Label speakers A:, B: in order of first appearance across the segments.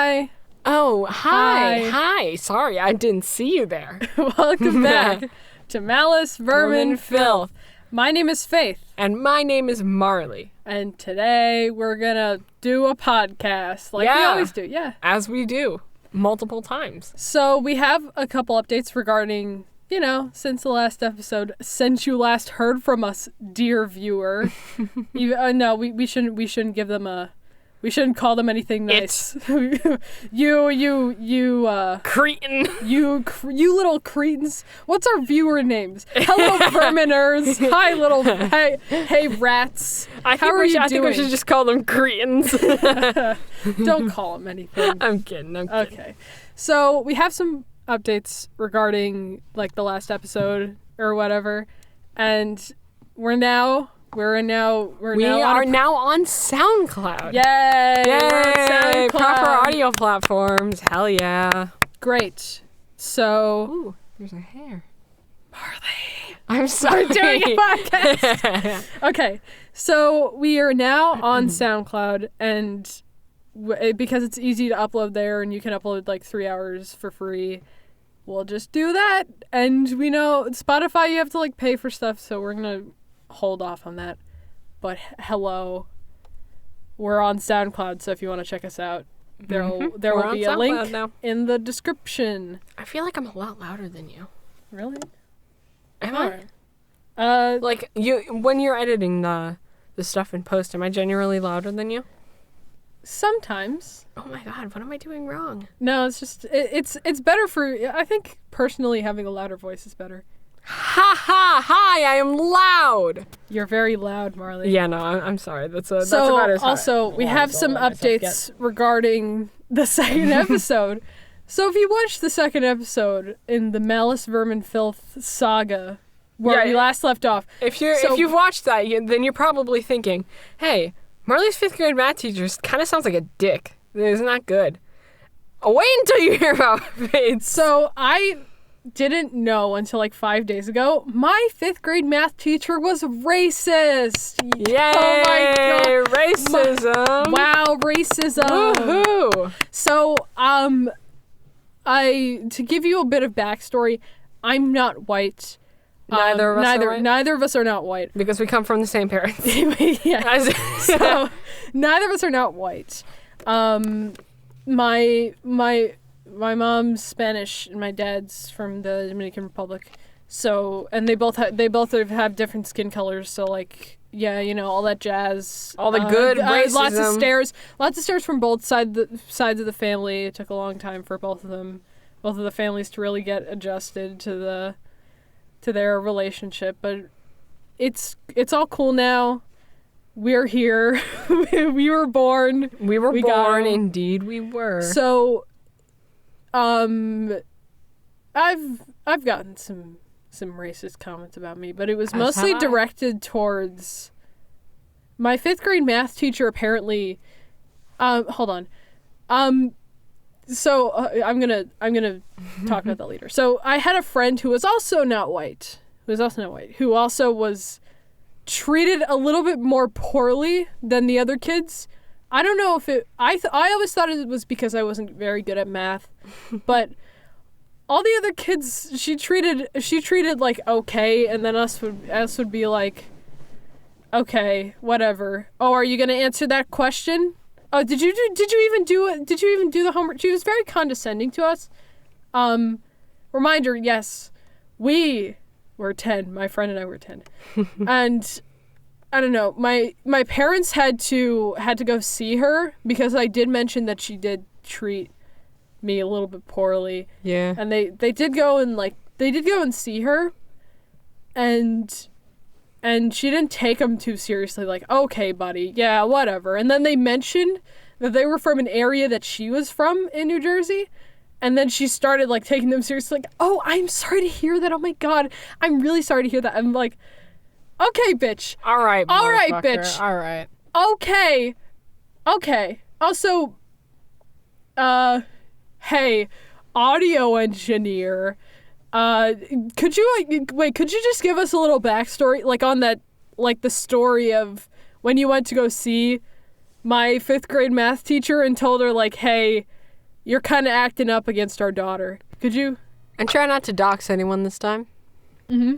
A: Hi.
B: Oh, hi. Sorry, I didn't see you there.
A: Welcome back to Malice, Vermin, Filth. My name is Faith.
B: And my name is Marley.
A: And today we're gonna do a podcast like we always do. Yeah.
B: As we do. Multiple times.
A: So we have a couple updates regarding, since the last episode, since you last heard from us, dear viewer. No, we shouldn't give them we shouldn't call them anything nice. you
B: cretin.
A: You little cretins. What's our viewer names? Hello, verminers. Hi, hey, rats.
B: I think we should just call them cretins.
A: Don't call them anything.
B: I'm kidding.
A: Okay. So we have some updates regarding the last episode or whatever, and we are now
B: on SoundCloud.
A: Yay!
B: Yay!
A: We're on SoundCloud.
B: Proper audio platforms. Hell yeah.
A: Great. So,
B: ooh, there's a hair.
A: Marley,
B: I'm sorry.
A: we're doing a podcast. Okay, so we are now on SoundCloud, and because it's easy to upload there, and you can upload 3 hours for free, we'll just do that. And we know Spotify, you have to pay for stuff, so we're gonna hold off on that. But hello, we're on SoundCloud, so if you want to check us out, there will be a link in the description.
B: I feel like I'm a lot louder than you.
A: Really?
B: Am I? When you're editing the stuff in post, am I genuinely louder than you?
A: Sometimes.
B: Oh my god, what am I doing wrong?
A: No, it's just it's better for, I think personally having a louder voice is better.
B: Hi, I am loud.
A: You're very loud, Marley.
B: Yeah, no, I'm sorry. That's about as high.
A: Also, we have some updates regarding the second episode. So if you watched the second episode in the Malice, Vermin, Filth saga, where we last left off.
B: If you've watched that, then you're probably thinking, hey, Marley's 5th grade math teacher kind of sounds like a dick. It's not good. Wait until you hear about it.
A: So I didn't know until 5 days ago, my 5th grade math teacher was racist.
B: Yay!
A: Oh my god.
B: Racism.
A: Wow, racism.
B: Woohoo!
A: So, to give you a bit of backstory, I'm not white.
B: Neither of us are white?
A: Neither of us are not white.
B: Because we come from the same parents.
A: Yeah. So, neither of us are not white. My mom's Spanish and my dad's from the Dominican Republic. So, and they both have different skin colors. So all that jazz.
B: All the good racism.
A: Lots of stairs from both sides of the family. It took a long time for both of the families to really get adjusted to their relationship. But it's all cool now. We're here. We were born.
B: We were born. Indeed, we were.
A: So, I've gotten some racist comments about me, but it was mostly directed towards my 5th grade math teacher. Apparently, hold on. So I'm gonna talk about that later. So I had a friend who was also not white, who also was treated a little bit more poorly than the other kids. I don't know if I always thought it was because I wasn't very good at math, but all the other kids she treated okay, and then us would be like, okay, whatever. Oh, are you gonna answer that question? Oh, did you even do the homework? She was very condescending to us. Reminder, yes, we were 10. My friend and I were 10, and I don't know. My parents had to go see her because I did mention that she did treat me a little bit poorly.
B: Yeah.
A: And they did go and see her, and she didn't take them too seriously. Okay, buddy, yeah, whatever. And then they mentioned that they were from an area that she was from in New Jersey. And then she started taking them seriously. Oh, I'm sorry to hear that. Oh my God, I'm really sorry to hear that. I'm like, okay, bitch.
B: All right,
A: bitch.
B: All right.
A: Okay. Also, hey, audio engineer, could you just give us a little backstory, on that, the story of when you went to go see my 5th grade math teacher and told her, hey, you're kind of acting up against our daughter. Could you?
B: And try not to dox anyone this time.
A: Mm-hmm.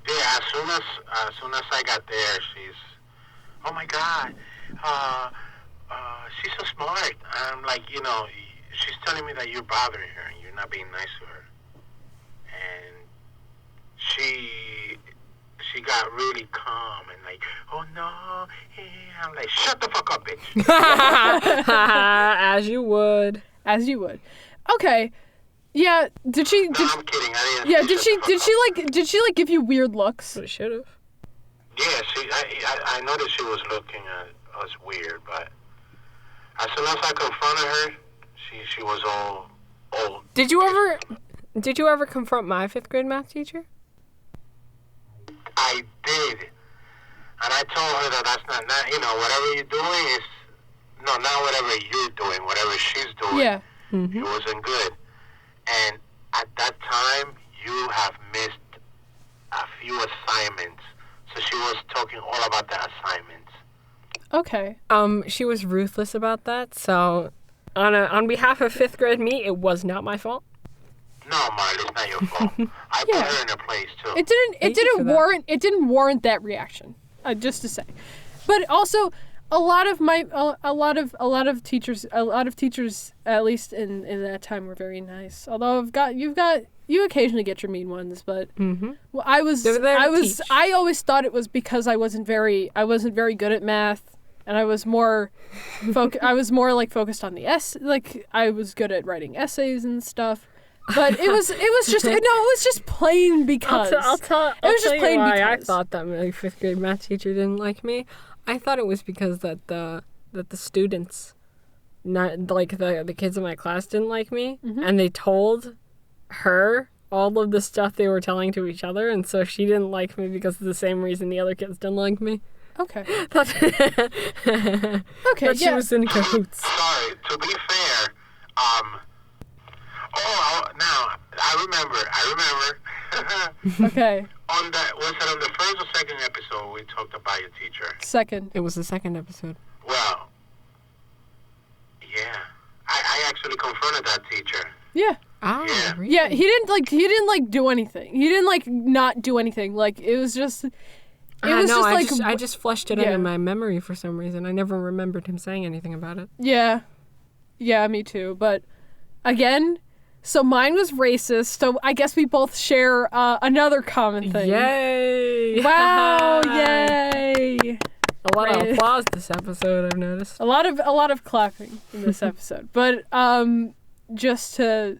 C: Yeah, as soon as I got there, she's, oh my God, she's so smart. I'm like, she's telling me that you're bothering her and you're not being nice to her. And she got really calm and like, oh no, I'm like, shut the fuck up, bitch.
B: As you would.
A: As you would. Okay. Yeah. Did she?
C: No, I'm kidding. I didn't.
A: Yeah. Did she give you weird looks?
B: She should have.
C: Yeah. I noticed she was looking at us weird, but as soon as I confronted her, she was all old.
B: Did you ever confront my 5th grade math teacher?
C: I did, and I told her that that's not whatever you're doing is not whatever you're doing, whatever she's doing.
A: Yeah.
B: Mm-hmm.
C: It wasn't good. And at that time, you have missed a few assignments. So she was talking all about the assignments.
A: Okay.
B: She was ruthless about that. So, on behalf of 5th grade me, it was not my fault.
C: No, Marley, it's not your fault. I put her in her place too.
A: It didn't warrant that reaction. Just to say, but also a lot of teachers at least in that time were very nice. Although you occasionally get your mean ones, but well, I always thought it was because I wasn't very good at math, and I was more focused on the I was good at writing essays and stuff. But it was just plain because.
B: I'll tell you why I thought that my 5th grade math teacher didn't like me. I thought it was because that the students, not like the kids in my class, didn't like me, and they told her all of the stuff they were telling to each other, and so she didn't like me because of the same reason the other kids didn't like me.
A: Okay.
B: She was in cahoots.
C: Sorry. To be fair, now I remember.
A: Okay.
C: Was it on the first or second episode we talked about your teacher?
A: Second.
B: It was the 2nd episode.
C: Well, yeah, I actually confronted that teacher.
A: Yeah.
B: Ah,
C: Yeah.
B: really?
A: Yeah. He didn't do anything. He didn't not do anything. Like it was just.
B: I just flushed it out
A: Yeah.
B: in my memory for some reason. I never remembered him saying anything about it.
A: Yeah. Yeah, me too. But again, so mine was racist. So I guess we both share another common thing.
B: Yay!
A: Wow! Yay!
B: A lot of applause this episode, I've noticed.
A: A lot of clapping in this episode. But just to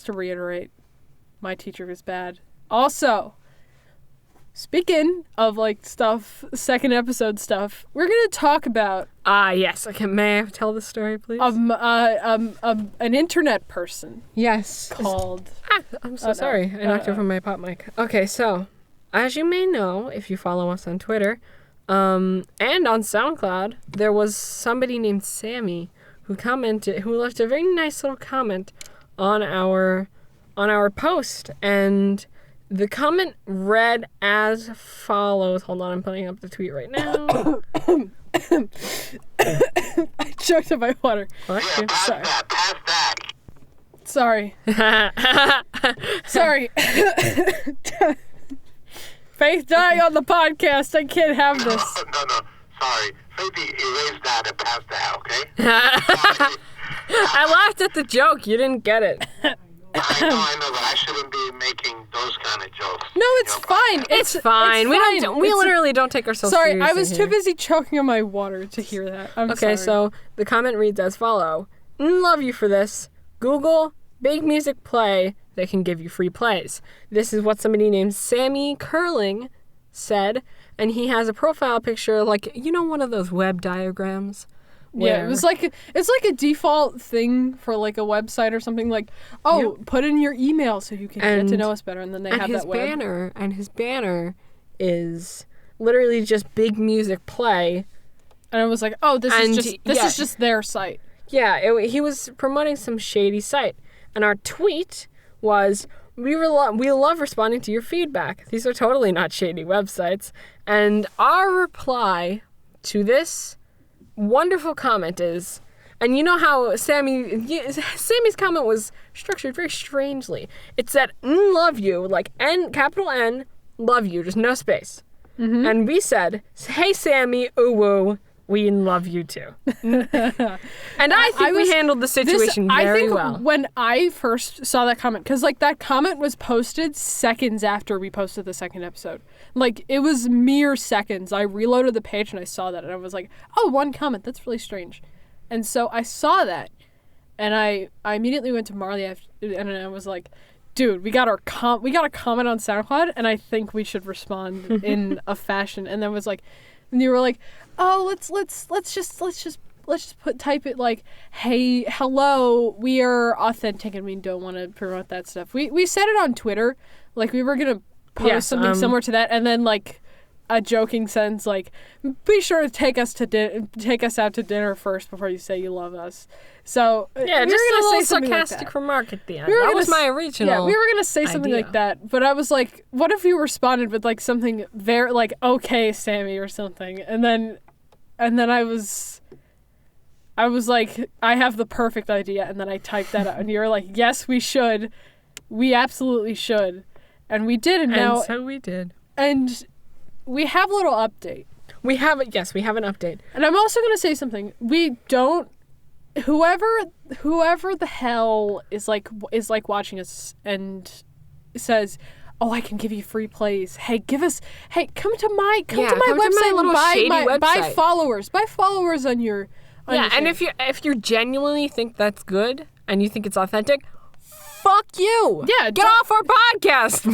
A: reiterate, my teacher was bad. Also, speaking of stuff, 2nd episode stuff, we're gonna talk about
B: Yes. Okay, may I tell the story, please?
A: an internet person
B: Yes.
A: called.
B: I'm so sorry. I knocked over my pop mic. Okay, so as you may know, if you follow us on Twitter, and on SoundCloud, there was somebody named Sammy who left a very nice little comment on our post, and the comment read as follows. Hold on, I'm putting up the tweet right now.
A: I choked on my water.
C: Yeah, pass that.
A: Sorry. Sorry. Faith dying on the podcast. I can't have this.
C: No. Sorry. Faith, erase that and pass that, okay?
B: I laughed at the joke. You didn't get it.
C: I know, but I shouldn't be making those kind of jokes.
A: No, it's fine.
B: It's fine. We literally don't take ourselves seriously.
A: Sorry, I was
B: here.
A: too busy choking on my water to hear that. I'm sorry.
B: Okay, so the comment reads as follow. Love you for this. Google Big Music Play. They can give you free plays. This is what somebody named Sammy Curling said, and he has a profile picture one of those web diagrams.
A: Yeah, it's like a default thing for a website or something put in your email so you can get to know us better, and then they have that web.
B: His banner is literally just Big Music Play.
A: And I was like, oh, this is just their site.
B: Yeah, he was promoting some shady site, and our tweet was, we love responding to your feedback. These are totally not shady websites. And our reply to this wonderful comment is, And you know how Sammy's comment was structured very strangely. It said, love you, like N, capital N, love you, just no space. Mm-hmm. And we said, hey, Sammy, ooh, woo, we love you too. And I think we handled the situation very well.
A: When I first saw that comment, because like that comment was posted seconds after we posted the second episode. Like it was mere seconds. I reloaded the page and I saw that and I was like, oh, one comment. That's really strange. And so I saw that and I immediately went to Marley and I was like, dude, we got a comment on SoundCloud and I think we should respond in a fashion. And then was like, and you were like, oh, let's just type it like, hey, hello, we are authentic and we don't want to promote that stuff. We said it on Twitter, like we were gonna post something similar to that, and then like a joking sense, like, be sure to take us out to dinner first before you say you love us. So
B: yeah, just a little sarcastic remark at the end. That was my original.
A: Yeah, we were gonna say something like that, but I was like, what if you responded with like something very like, okay, Sammy, or something, and then I was like, I have the perfect idea, and then I typed that out, and you were like, yes, we should, we absolutely should, and we did, and
B: so we did,
A: and we have a little update.
B: We have an update,
A: and I'm also gonna say something. We don't. Whoever the hell is like watching us and says, oh, I can give you free plays. Hey, come to my website and buy followers on your.
B: And if you genuinely think that's good and you think it's authentic, fuck you.
A: Yeah,
B: get off our podcast.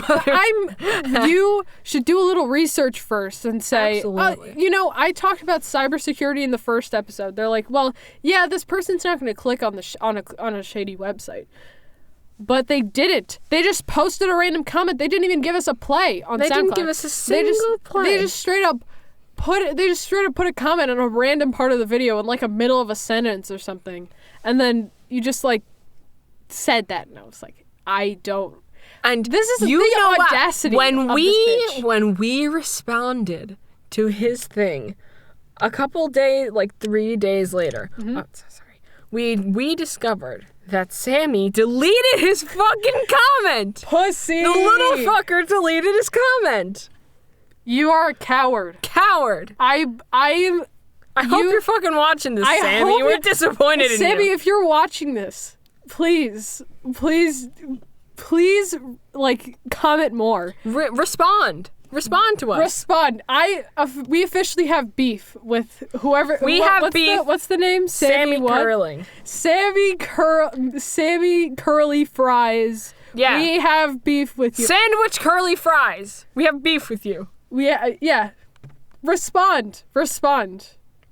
A: You should do a little research first and say, I talked about cybersecurity in the first episode. They're like, well, yeah, this person's not going to click on on a shady website. But they didn't. They just posted a random comment. They didn't even give us a play on SoundCloud.
B: They didn't give us a single play.
A: They just straight up put a comment on a random part of the video in like a middle of a sentence or something. And then you just like said that, and I was like, I don't.
B: And
A: this is the audacity
B: when
A: of this bitch.
B: When we responded to his thing, a couple days, like 3 days later, we discovered that Sammy deleted his fucking comment.
A: Pussy.
B: The little fucker deleted his comment.
A: You are a coward. I
B: hope you're fucking watching this, Sammy. We're disappointed in you.
A: Sammy, if you're watching this, please, like, comment more.
B: Respond to us.
A: Respond. We officially have beef with whoever. What's the name?
B: Sammy Curling.
A: Sammy Curly Fries.
B: Yeah.
A: We have beef with you.
B: Sandwich Curly Fries. We have beef with you.
A: Yeah. Respond.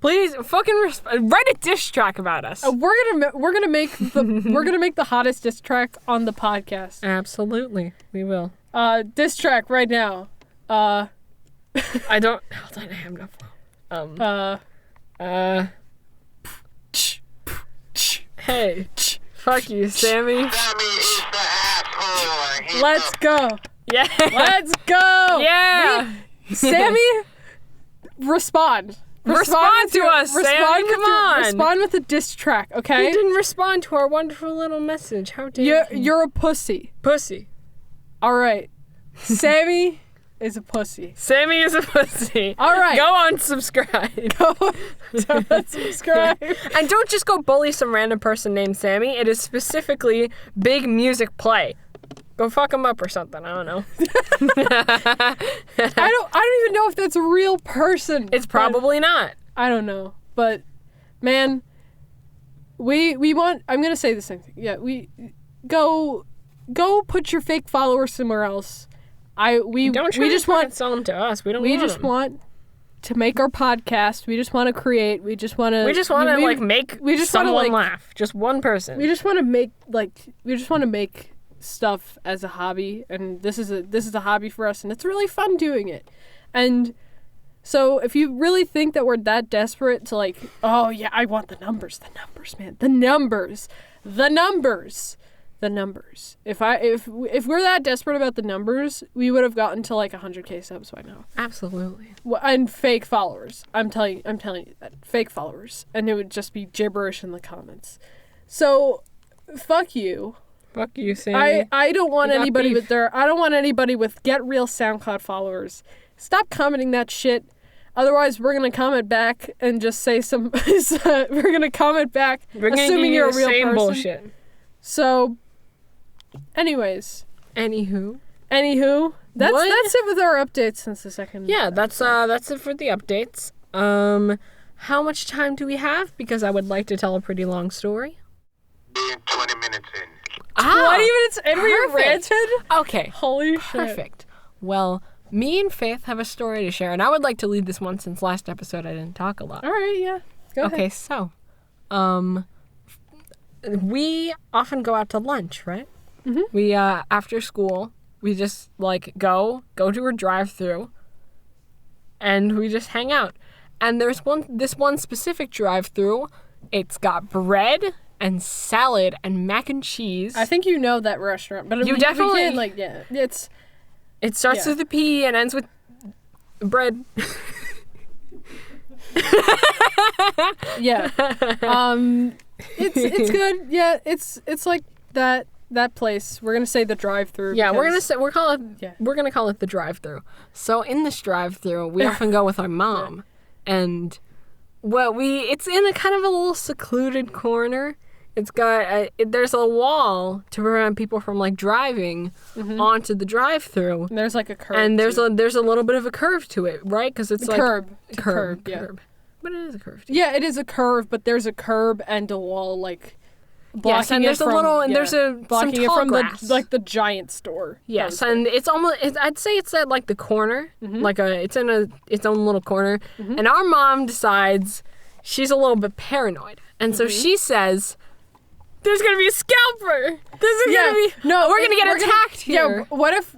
B: Please fucking write a diss track about us.
A: We're gonna make the hottest diss track on the podcast.
B: Absolutely, we will.
A: Diss track right now.
B: I don't. Hold on, I have no phone. Hey, fuck you, Sammy.
C: Sammy is the asshole.
A: Let's go.
B: Yeah.
A: Let's go.
B: Yeah.
A: Sammy, respond.
B: Respond to us, Sammy. Come on.
A: Respond with a diss track, okay?
B: You didn't respond to our wonderful little message. How dare you?
A: You're a pussy.
B: Pussy.
A: All right. Sammy is a pussy.
B: Sammy is a pussy.
A: All right.
B: Go on, subscribe.
A: Subscribe.
B: And don't just go bully some random person named Sammy. It is specifically Big Music Play. Go fuck him up or something. I don't know.
A: I don't even know if that's a real person.
B: It's probably not.
A: I don't know. But, man, we want... I'm going to say the same thing. Yeah, we... Go put your fake followers somewhere else. We just want
B: to sell them to us. We
A: want to make our podcast. We just want to create. We just want to
B: make someone laugh. Just one person.
A: We just want to make stuff as a hobby, and this is a hobby for us, and it's really fun doing it. And so if you really think that we're that desperate to like, oh yeah, I want the numbers, man, the numbers, the numbers. If we're that desperate about the numbers, we would have gotten to like 100K subs by now.
B: Absolutely.
A: And fake followers. I'm telling you that. Fake followers. And it would just be gibberish in the comments. So, fuck you.
B: Fuck you, Sammy.
A: I don't want anybody
B: beef.
A: I don't want anybody with Get Real SoundCloud followers. Stop commenting that shit. Otherwise, we're going to comment back and just say some... we're going to comment back assuming you're a real
B: same
A: person.
B: bullshit.
A: So, anyways.
B: Anywho,
A: that's it with our updates since the second.
B: Yeah, that's it for the updates. How much time do we have? Because I would like to tell a pretty long story.
C: Being 20 minutes in.
A: 20 minutes and we
B: perfect.
A: ranted?
B: Okay.
A: Holy shit.
B: Perfect. Well, me and Faith have a story to share, and I would like to lead this one since last episode I didn't talk a lot.
A: All right, yeah. Go ahead.
B: Okay, so, we often go out to lunch, right? Mm-hmm. We, after school, we just, like, go to a drive-thru, and we just hang out. And there's this one specific drive-thru. It's got bread and salad and mac and cheese.
A: I think you know that restaurant, but
B: You definitely-
A: we can, like, yeah, it's...
B: It starts with a P and ends with bread.
A: Yeah. It's good. Yeah, it's like that place. We're gonna say the drive-thru.
B: Yeah, we're
A: because-
B: gonna call it the drive-thru. So in this drive-thru, we often go with our mom, and it's in a kind of a little secluded corner. It's got there's a wall to prevent people from like driving onto the drive-thru.
A: And there's like a curve.
B: And there's a little bit of a curve to it, right? Because it's like
A: curb. Yeah.
B: But it is a curve. Too.
A: Yeah, it is a curve, but there's a curb and a wall like blocking
B: yes, and
A: it
B: there's
A: from,
B: a little and there's
A: blocking
B: some
A: it
B: tall
A: from
B: grass.
A: the giant store.
B: Yes, and it's almost I'd say it's at like the corner, it's in its own little corner. And our mom decides she's a little bit paranoid, and so she says, "There's gonna be a scalper. We're gonna get attacked here.
A: Yeah, what if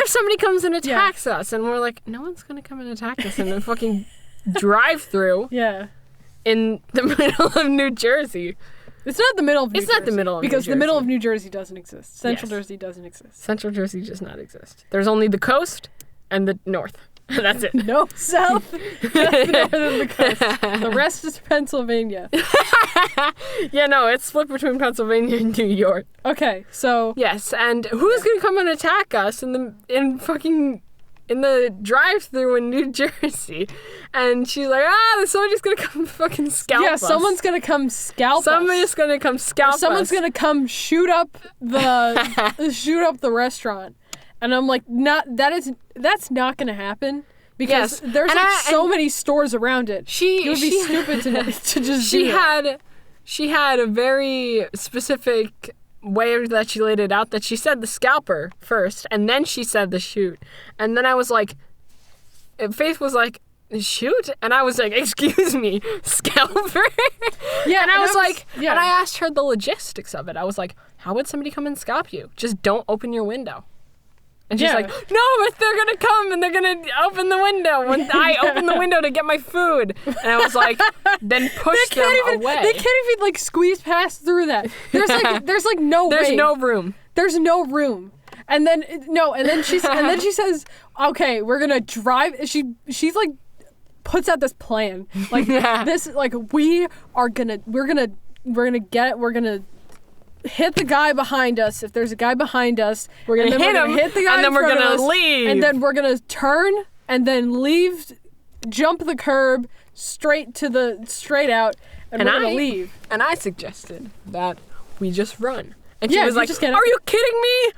B: somebody comes and attacks us?" And we're like, "No one's gonna come and attack us in a fucking drive-thru
A: Yeah.
B: in the middle of New Jersey."
A: It's not the middle of New Jersey.
B: It's not the middle of New
A: because the middle
B: Jersey.
A: of New Jersey doesn't exist. Central
B: Yes.
A: Jersey doesn't exist.
B: Central Jersey does not exist. There's only the coast and the north. That's it.
A: No south, just north of the coast. The rest is Pennsylvania.
B: Yeah, no, it's split between Pennsylvania and New York.
A: Okay, so
B: Yes, and who's gonna come and attack us in the drive-thru in New Jersey? And she's like, somebody's gonna come fucking scalp us.
A: someone's gonna come scalp us.
B: Somebody's gonna come scalp us.
A: Someone's gonna come shoot up the restaurant. And I'm like, that's not gonna happen because
B: Yes.
A: there's
B: And
A: so many stores around it. It would be
B: she-
A: stupid to just do it.
B: She had a very specific way that she laid it out, that she said the scalper first, and then she said the shoot. And then I was like, Faith was like, shoot? And I was like, excuse me, scalper?
A: Yeah,
B: and I was like,
A: yeah.
B: and I asked her the logistics of it. I was like, how would somebody come and scalp you? Just don't open your window. And she's like, no, but they're going to come and they're going to open the window when I open the window to get my food. And I was like, then push them away.
A: They can't even like squeeze past through that. There's no way.
B: There's no room.
A: There's no room. And then she says, okay, we're going to drive. She's like, puts out this plan. Like this, like we're going to hit the guy behind us. If there's a guy behind us,
B: we're gonna hit him,
A: hit the guy
B: and then we're gonna
A: us,
B: leave,
A: and then we're gonna turn and then leave, jump the curb straight out, and we're gonna leave.
B: And I suggested that we just run. And she
A: Yeah,
B: was like,
A: just get
B: "Are you kidding me?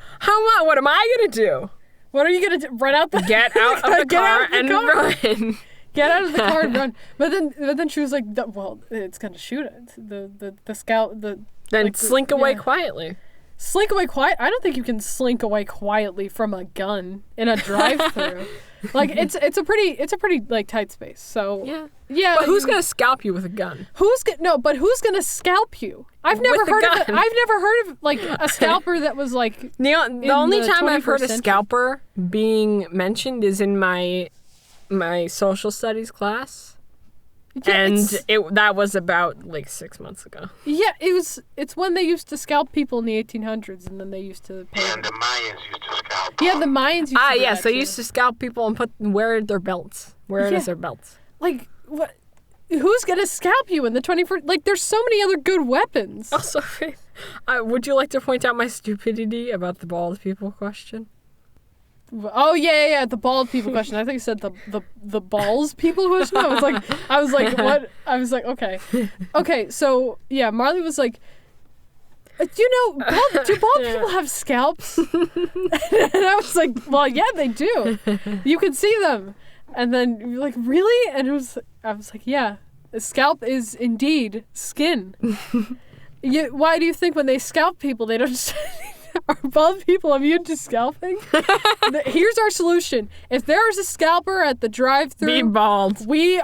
B: What am I gonna do?
A: What are you gonna do? Run out the
B: Get out of the car and run."
A: Get out of the car and run. But then she was like, well, it's gonna shoot it. The scout
B: Then
A: like,
B: slink away quietly.
A: Slink away quiet? I don't think you can slink away quietly from a gun in a drive-thru. Like it's a pretty like tight space. So yeah.
B: But who's gonna scalp you with a gun?
A: But who's gonna scalp you? I've never heard of like a scalper that was like.
B: The only
A: the
B: time I've heard a
A: 21st
B: scalper being mentioned is in my social studies class.
A: Yeah,
B: and
A: it's-
B: that was about like 6 months ago.
A: Yeah, it's when they used to scalp people in the 1800s, and then they used to pay
C: And the
A: them.
C: Mayans used to scalp.
A: Yeah, the Mayans used to do
B: Yes,
A: that
B: they
A: too.
B: used to scalp people and wear their belts. Wear it
A: Yeah.
B: as their belts.
A: Like, what? Who's gonna scalp you in the 21st? Like, there's so many other good weapons.
B: Also, would you like to point out my stupidity about the bald people question?
A: Oh yeah, the bald people question. I think you said the balls people question. I was like, what? I was like, okay. So yeah, Marley was like, do bald people have scalps? And I was like, well, yeah, they do. You can see them. And then you're like, really? And I was like, yeah, a scalp is indeed skin. Why do you think when they scalp people, they don't just... Are bald people immune to scalping? Here's our solution. If there is a scalper at the drive-thru,
B: Be bald.
A: we're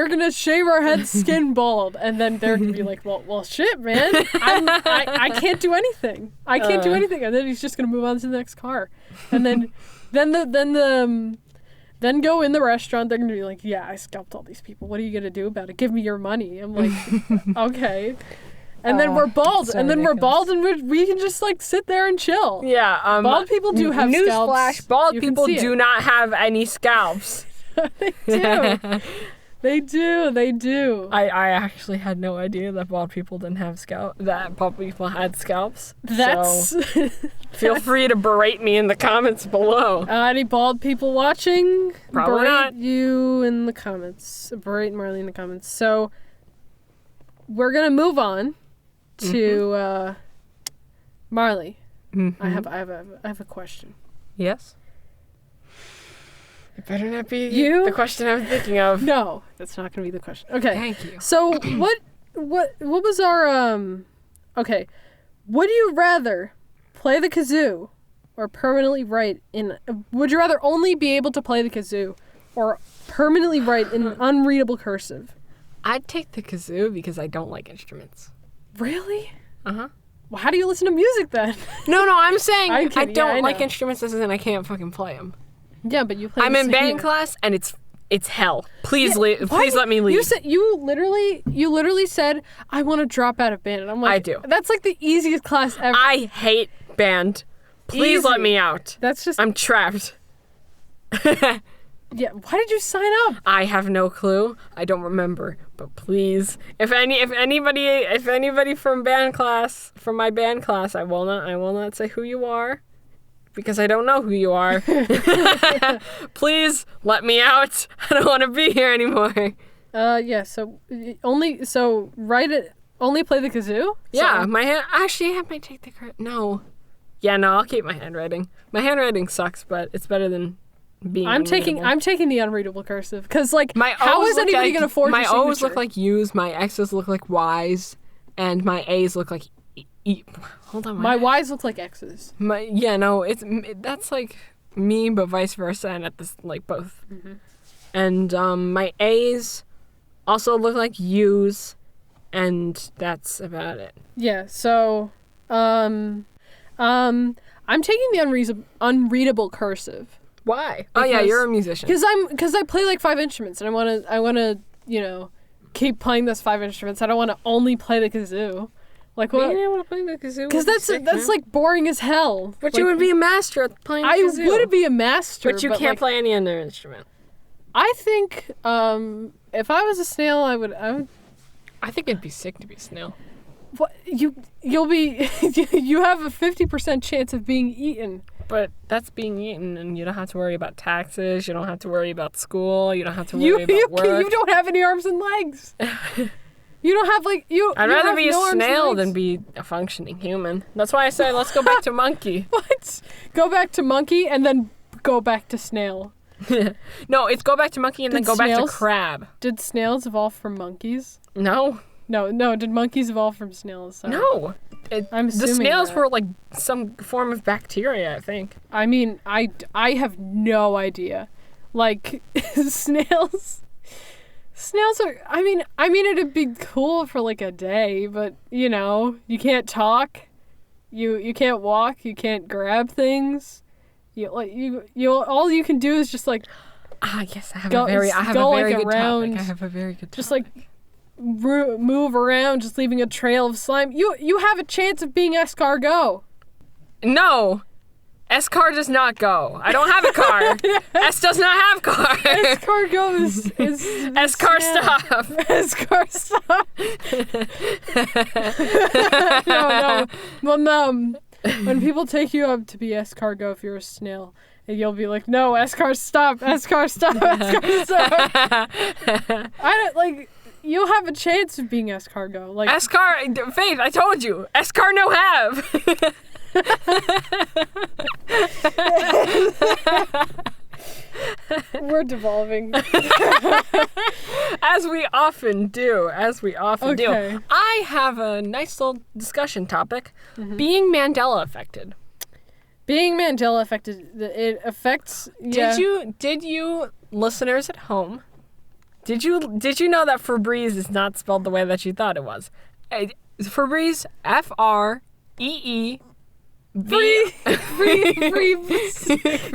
A: gonna shave our heads skin bald, and then they're gonna be like, well, shit, man, I can't do anything. I can't do anything, and then he's just gonna move on to the next car, and then go in the restaurant. They're gonna be like, yeah, I scalped all these people. What are you gonna do about it? Give me your money. I'm like, okay. And then we're bald,
B: so
A: and then we're
B: ridiculous.
A: bald, and we can just like sit there and chill.
B: Yeah.
A: Bald people do have scalps.
B: Newsflash, bald
A: You can
B: people
A: see it.
B: do not have any scalps.
A: They do. They do.
B: I actually had no idea that bald people didn't have that bald people had scalps.
A: That's
B: So feel free to berate me in the comments below.
A: any bald people watching.
B: Probably
A: berate
B: not.
A: you in the comments. Berate Marley in the comments. So we're gonna move on to Marley.
B: Mm-hmm.
A: I have a question.
B: Yes. It better not be
A: You?
B: the question I was thinking of.
A: No, that's not gonna be the question. Okay.
B: Thank you.
A: So what was our okay. Would you rather play the kazoo or permanently write in would you rather only be able to play the kazoo or permanently write in unreadable cursive?
B: I'd take the kazoo because I don't like instruments.
A: Really?
B: Uh-huh.
A: Well, how do you listen to music then?
B: No, I'm saying
A: I'm
B: I
A: kidding.
B: don't
A: Yeah, I
B: like
A: know.
B: instruments as in I can't fucking play them.
A: Yeah, but you play
B: I'm
A: the
B: in band
A: singing.
B: class and it's hell. Please
A: Why
B: please let me leave.
A: You said you literally said I want to drop out of band, and I'm like,
B: I do.
A: That's like the easiest class ever.
B: I hate band. Please let
A: Easy.
B: me out.
A: That's just
B: I'm trapped.
A: yeah. Why did you sign up?
B: I have no clue. I don't remember. But please, if anybody from my band class, I will not say who you are, because I don't know who you are. Please let me out. I don't want to be here anymore.
A: Yeah. So write it. Only play the kazoo.
B: Yeah,
A: So-
B: my hand. Actually, I might take the credit. No. Yeah, no, I'll keep my handwriting. My handwriting sucks, but it's better than being.
A: I'm taking the unreadable cursive because like how
B: O's
A: is
B: look
A: anybody
B: like-
A: gonna forge
B: my
A: your
B: O's
A: signature?
B: look like U's, my X's look like Y's, and my A's look like E. Hold on,
A: my Y's look like X's.
B: that's like me, but vice versa, and at this like both.
A: Mm-hmm.
B: And my A's also look like U's, and that's about it.
A: Yeah. So I'm taking the unreadable cursive.
B: Why? Oh yeah,
A: Because-
B: you're a musician.
A: Because I play like 5 instruments and I wanna keep playing those 5 instruments. I don't want to only play the kazoo. Like what?
B: Being able to play the kazoo.
A: Because that's like boring as hell.
B: But
A: Like,
B: you would be a master at playing the
A: I
B: kazoo.
A: would be a master,
B: But you can't
A: like,
B: play any other instrument.
A: I think if I was a snail, I would.
B: I think it'd be sick to be a snail.
A: What you'll be? You have a 50% chance of being eaten.
B: But that's being eaten, and you don't have to worry about taxes. You don't have to worry about school. You don't have to worry about work.
A: You don't have any arms and legs. You don't have like you.
B: I'd
A: you
B: rather
A: have
B: be a
A: no arms and
B: snail
A: legs.
B: than be a functioning human. That's why I say let's go back to monkey.
A: What? Go back to monkey and then go back to snail.
B: No, it's go back to monkey and then
A: Did
B: go back to
A: snails-
B: crab.
A: Did snails evolve from monkeys?
B: No,
A: No. Did monkeys evolve from snails? Sorry.
B: no.
A: I'm
B: The
A: assuming
B: snails
A: that.
B: were like some form of bacteria, I think.
A: I mean, I have no idea. Like snails are. I mean, it'd be cool for like a day, but you can't talk, you can't walk, you can't grab things. You all you can do is just like
B: Yes, I have
A: Go-
B: a very
A: go,
B: good
A: around,
B: topic. I have a very good topic.
A: just like move around, just leaving a trail of slime. You have a chance of being escargot.
B: No! S-car does not go. I don't have a car. S does not have car.
A: Escargot is
B: S-car stop.
A: Escar stop. No. Well, no. When people take you up to be escargot, if you're a snail, and you'll be like, no, escar stop, escar stop, escar stop. I don't like. You'll have a chance of being escargot. Like
B: S-car, Faith, I told you. S-car no have.
A: we're devolving.
B: As we often do.
A: Okay.
B: I have a nice little discussion topic. Being Mandela affected.
A: Being Mandela affected, it affects. Yeah.
B: Did you listeners at home? Did you know that Febreze is not spelled the way that you thought it was? Febreze, F-R-E-E.
A: Free.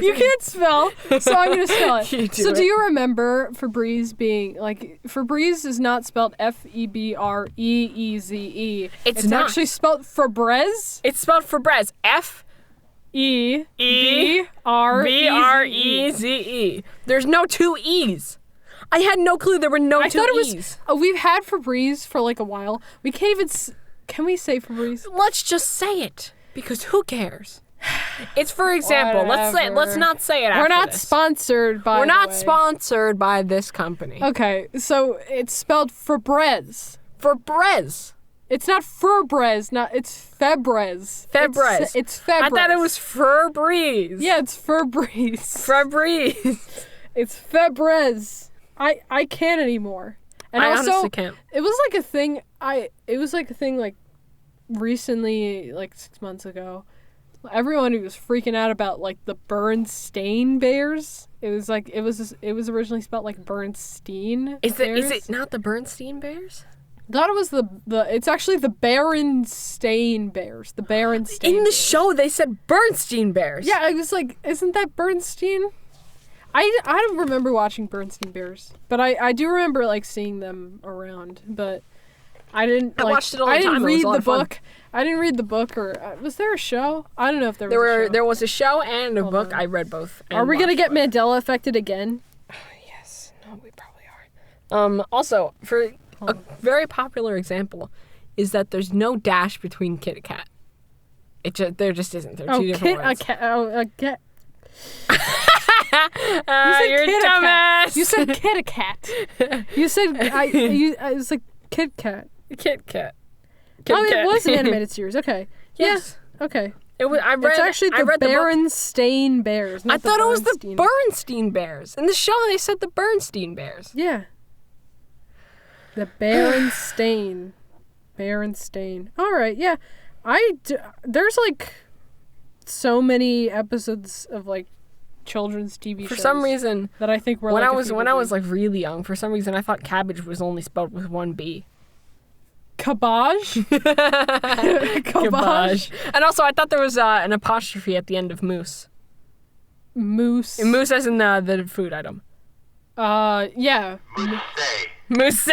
A: You can't spell, so I'm gonna spell it. Do you remember Febreze being like Febreze is not spelled F-E-B-R-E-E-Z-E. It's
B: not.
A: actually spelled Febreze.
B: It's spelled Febreze. F-E-B-R-E-Z-E. There's no two E's. I had no clue there were no two E's.
A: We've had Febreze for like a while. We can't even. Can we say Febreze?
B: Let's just say it. Because who cares? It's for example. Let's not say it after
A: We're not
B: this.
A: sponsored by.
B: We're not sponsored by this company.
A: Okay, so it's spelled Febreze.
B: Febreze.
A: It's not Febreze. It's Febreze.
B: Febreze.
A: It's Febreze.
B: I thought it was Febreze.
A: Yeah, it's Febreze.
B: Febreze.
A: It's Febreze. I can't anymore. And
B: I
A: also,
B: honestly can't.
A: It was like a thing. Like recently, like 6 months ago. Everyone who was freaking out about like the Bernstein Bears. It was originally spelled like Bernstein.
B: Is it not the Bernstein Bears?
A: I thought it was it's actually the Berenstain Bears. The Berenstain.
B: In the
A: Bears.
B: show, they said Bernstein Bears.
A: Yeah, I was like, isn't that Bernstein? I don't remember watching Bernstein Bears, but I do remember like seeing them around. But I didn't.
B: I watched it all the time.
A: I didn't
B: It was
A: read
B: a lot
A: the
B: of fun.
A: book. I didn't read the book, or was there a show? I don't know if there was. A show.
B: There was a show and a book.
A: on.
B: I read both.
A: Are we gonna get Mandela affected again?
B: Yes. No, we probably are. Also, for a very popular example, is that there's no dash between Kit Kat. There just isn't. They're two different words.
A: A cat.
B: You're dumbass.
A: You said Kit Kat. You said I was like Kit Kat.
B: Kit Kat.
A: It was an animated series. Okay.
B: Yes.
A: Yeah. Okay.
B: It was.
A: It's actually the Berenstain Bears.
B: I thought it was the Bernstein Bears. In the show, they said the Bernstein Bears.
A: Yeah. The Berenstain. All right. Yeah. There's like so many episodes of like children's TV shows.
B: For some reason,
A: that I think were
B: when I was like really young, for some reason I thought cabbage was only spelled with one B.
A: Cabbage.
B: Cabbage. And also, I thought there was an apostrophe at the end of moose.
A: Moose.
B: And moose as in the food item.
A: Yeah.
B: Moose.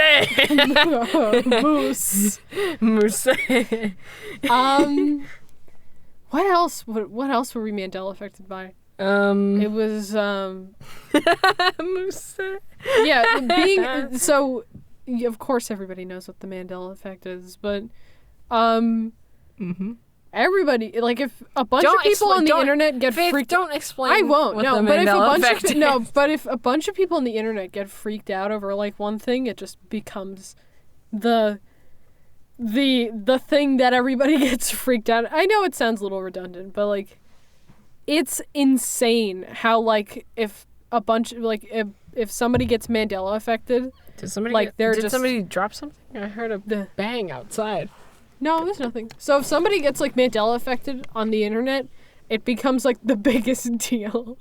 A: Moose.
B: Moose.
A: What else? What else were we Mandela affected by? It was
B: Moose.
A: Yeah, being so. Of course, everybody knows what the Mandela effect is, but everybody, like, if a bunch of people on the internet get freaked,
B: don't explain.
A: I won't.
B: What
A: No,
B: the
A: but
B: Mandela
A: if a bunch of people on the internet get freaked out over like one thing, it just becomes the thing that everybody gets freaked out. I know it sounds a little redundant, but like, it's insane how like if a bunch like if somebody gets Mandela affected.
B: Did somebody somebody drop something? I heard a bang outside.
A: No, there's nothing. So if somebody gets like Mandela affected on the internet, it becomes like the biggest deal.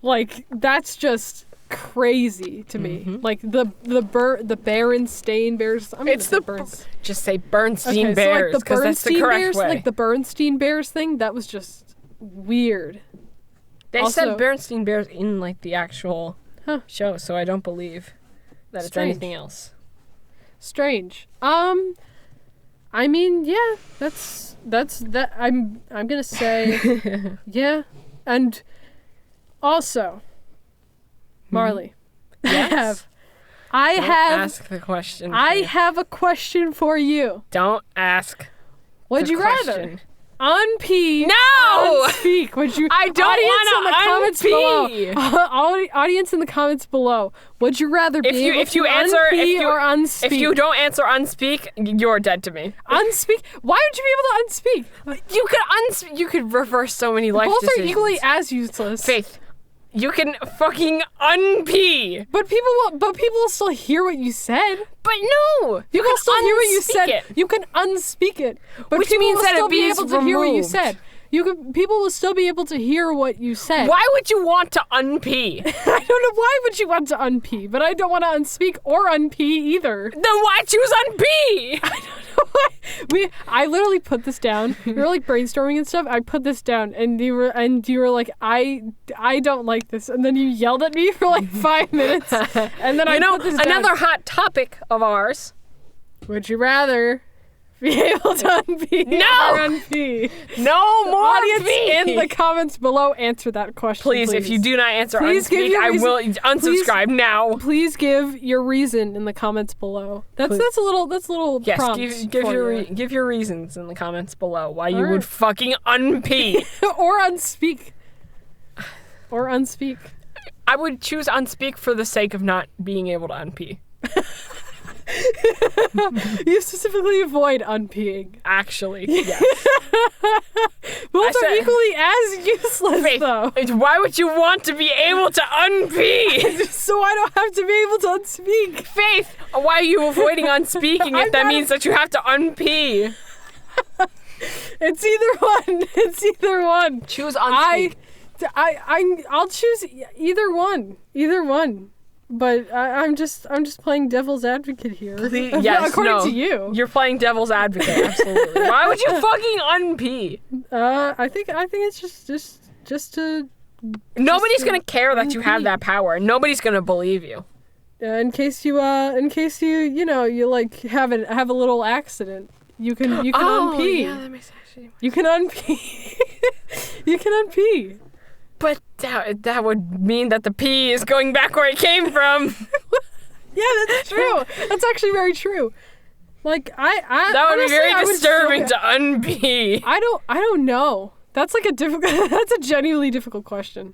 A: Like that's just crazy to me. Like the Berenstain Bears.
B: Just say Bernstein Bears because that's the correct way.
A: Like the Bernstein Bears thing. That was just weird.
B: They said Bernstein Bears in like the actual show, so I don't believe that it's anything else.
A: Strange. I mean, yeah, that's that. I'm gonna say, yeah, and also, Marley,
B: Yes?
A: I have
B: Ask the question.
A: I have a question for you.
B: Don't ask.
A: Would
B: the
A: you rather
B: question.
A: unpee?
B: No!
A: Unspeak. Would you?
B: I don't
A: Audience in the
B: wanna
A: comments below. Audience in the comments below. Would you rather be able to unpee or unspeak?
B: If you don't answer unspeak, you're dead to me.
A: Unspeak? Why would you be able to unspeak?
B: You could reverse so many life
A: Both
B: decisions.
A: are equally as useless.
B: Faith, you can fucking unpee.
A: But people will still hear what you said.
B: But no,
A: You can still hear what you
B: unspeak
A: said.
B: it.
A: You can unspeak it. But
B: Which
A: people
B: means
A: will
B: that
A: still
B: it
A: be
B: be
A: able to hear what you
B: removed.
A: said. People will still be able to hear what you said.
B: Why would you want to unpee?
A: I don't know why would you want to unpee, but I don't want to unspeak or unpee either.
B: Then why choose unpee?
A: I don't know why. I literally put this down. We were like brainstorming and stuff. I put this down, and you were like, I don't like this, and then you yelled at me for like 5 minutes, and then put this down.
B: Another hot topic of ours.
A: Would you rather be able to unpee or unpee?
B: No more
A: Audience
B: pee.
A: in the comments below, answer that question.
B: Please, if you do not answer
A: Please give
B: unspeak,
A: your
B: I
A: reason.
B: will unsubscribe now.
A: Please give your reason in the comments below. That's a little
B: Yes,
A: prompt
B: give your reasons in the comments below why you
A: All right.
B: would fucking unpee.
A: or unspeak. Or unspeak.
B: I would choose unspeak for the sake of not being able to unpee.
A: You specifically avoid unpeeing.
B: Actually, yes.
A: Both are equally as useless,
B: Faith,
A: though.
B: why would you want to be able to unpee?
A: So I don't have to be able to unspeak.
B: Faith, why are you avoiding unspeaking if that means that you have to unpee?
A: It's either one. It's either one.
B: Choose unspeak.
A: I'll choose either one. Either one. But I'm just playing devil's advocate here.
B: Yes,
A: according to you.
B: You're playing devil's advocate, absolutely. Why would you fucking unpee?
A: I think it's just to
B: Nobody's gonna care that you have that power. Nobody's gonna believe you.
A: in case you like have a little accident. You can unpee.
B: Yeah, that makes sense.
A: You can unpee. You can unpee.
B: But that would mean that the pee is going back where it came from.
A: Yeah, that's true. That's actually very true. Like
B: that would
A: honestly,
B: be very disturbing
A: to
B: to unpee.
A: I don't know. That's like that's a genuinely difficult question.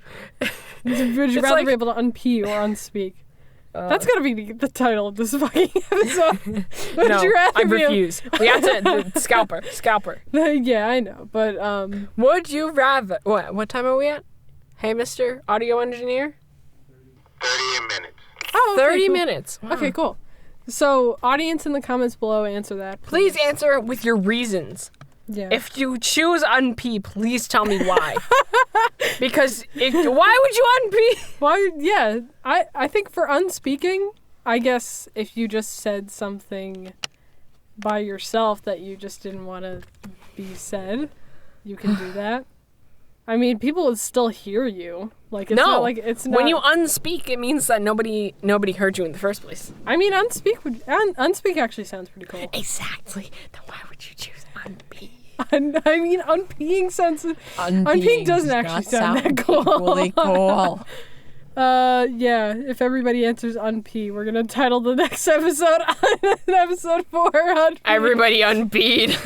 A: Would you rather be able to unpee or unspeak? That's gotta be the title of this fucking episode.
B: No, I refuse. We have to scalper.
A: Yeah, I know, but
B: Would you rather? What time are we at? Hey, Mr. Audio Engineer.
C: 30 minutes.
A: oh, okay,
B: 30
A: cool.
B: minutes. Wow.
A: Okay, cool. So, audience in the comments below, answer that.
B: Please answer with your reasons.
A: Yeah.
B: If you choose unpee, please tell me why. Because why would you unpee?
A: Why? Yeah, I think for unspeaking, I guess if you just said something by yourself that you just didn't want to be said, you can do that. I mean, people would still hear you. Like, it's not like it's not.
B: When you unspeak, it means that nobody heard you in the first place.
A: I mean, unspeak actually sounds pretty cool.
B: Exactly. Then why would you choose unpee?
A: I mean, unpeeing doesn't actually sound that cool.
B: Equally cool.
A: Yeah, if everybody answers unpee, we're gonna title the next episode episode 4 unpee.
B: Everybody unpeed.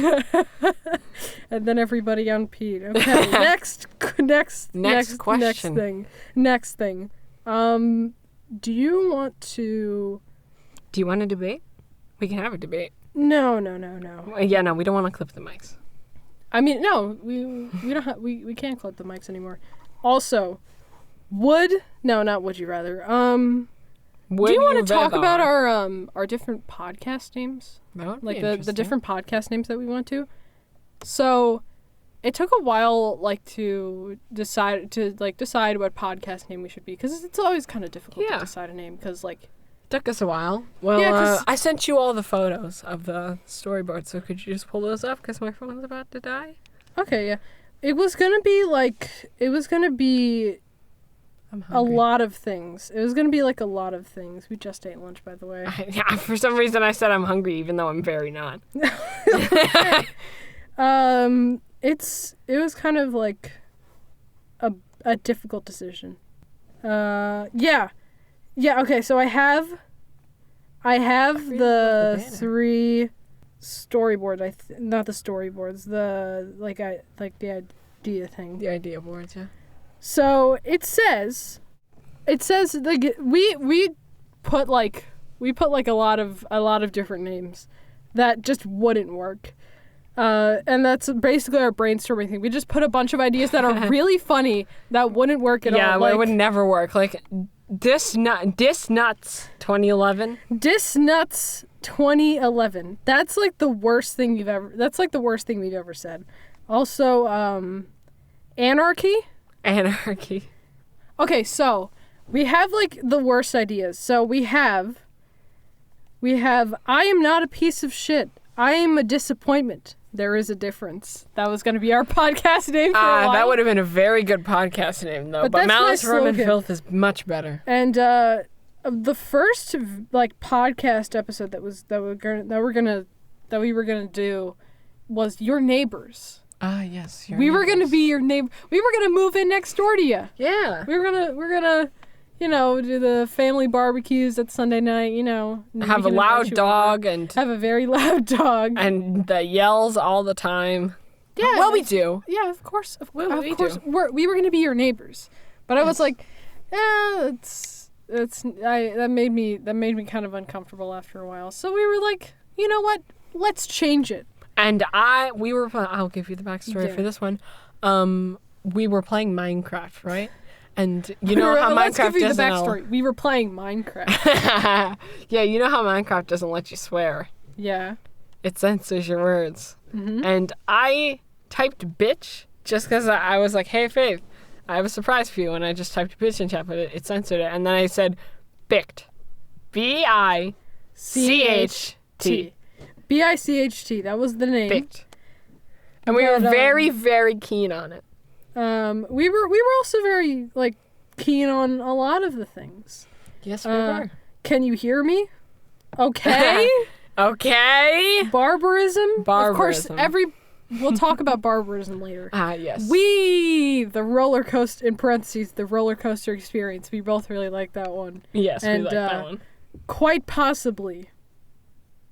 A: And then everybody unpeed. Okay, next question. Next thing. Do you want to...
B: Do you want a debate? We can have a debate.
A: No.
B: Yeah, no, we don't want to clip the mics.
A: I mean, no, we don't we can't clip the mics anymore. Also, not would you rather. Do you want to talk about our different podcast names?
B: Like
A: the different podcast names that we want to? So, it took a while to decide what podcast name we should be, because it's always kind of difficult to decide a name, because
B: It took us a while. Well, I sent you all the photos of the storyboard, so could you just pull those up, because my phone's about to die?
A: Okay, yeah. It was gonna be
B: I'm
A: a
B: hungry.
A: lot of things. It was going to be like a lot of things. We just ate lunch, by the way.
B: Yeah, for some reason I said I'm hungry, even though I'm very not.
A: It was kind of like a difficult decision. Yeah, okay, so I have the
B: banner.
A: 3 storyboards, not the storyboards, the the idea thing.
B: The idea boards, yeah.
A: So it says like we put like a lot of different names that just wouldn't work. And that's basically our brainstorming thing. We just put a bunch of ideas that are really funny that wouldn't work at all.
B: Yeah,
A: Like,
B: it would never work. Like, Dis Nuts 2011.
A: Dis Nuts 2011. That's like the worst thing we've ever said. Also, Anarchy.
B: Anarchy.
A: Okay, so we have like the worst ideas. So we have I am not a piece of shit. I am a disappointment. There is a difference. That was going to be our podcast name for a while.
B: That would have been a very good podcast name, though.
A: But
B: But
A: that's my
B: Malice, Vermin,
A: slogan.
B: Filth is much better.
A: And the first like podcast episode that we were gonna do was your neighbors.
B: Ah, yes.
A: We were gonna be your neighbor. We were gonna move in next door to you.
B: Yeah.
A: We're gonna do the family barbecues at Sunday night.
B: Have a loud dog and
A: Have a very loud dog.
B: and that yells all the time.
A: Yeah.
B: Well, we do.
A: Yeah, of course. Of
B: We
A: course.
B: do.
A: We were gonna be your neighbors, but I was like, that made me kind of uncomfortable after a while. So we were like, you know what? Let's change it.
B: And I'll give you the backstory
A: Yeah.
B: for this one. We were playing Minecraft, right? And you know how
A: Let's
B: Minecraft
A: give you the
B: doesn't
A: backstory. We were playing Minecraft.
B: Yeah, you know how Minecraft doesn't let you swear.
A: Yeah.
B: It censors your words.
A: Mm-hmm.
B: And I typed bitch just because I was like, hey, Faith, I have a surprise for you. And I just typed bitch in chat, but it censored it. And then I said bicht. B-I-C-H-T.
A: B-I-C-H-T. That was the name.
B: Bicht. And we were
A: But,
B: very, very keen on it.
A: We were also very like keen on a lot of the things.
B: Yes, we were.
A: Can you hear me? Okay.
B: Okay.
A: Barbarism. Of course,
B: Barbarism.
A: we'll talk about barbarism later.
B: Ah, yes.
A: The roller coaster, in parentheses, the roller coaster experience. We both really like that one.
B: Yes, we
A: and,
B: like that one.
A: Quite possibly.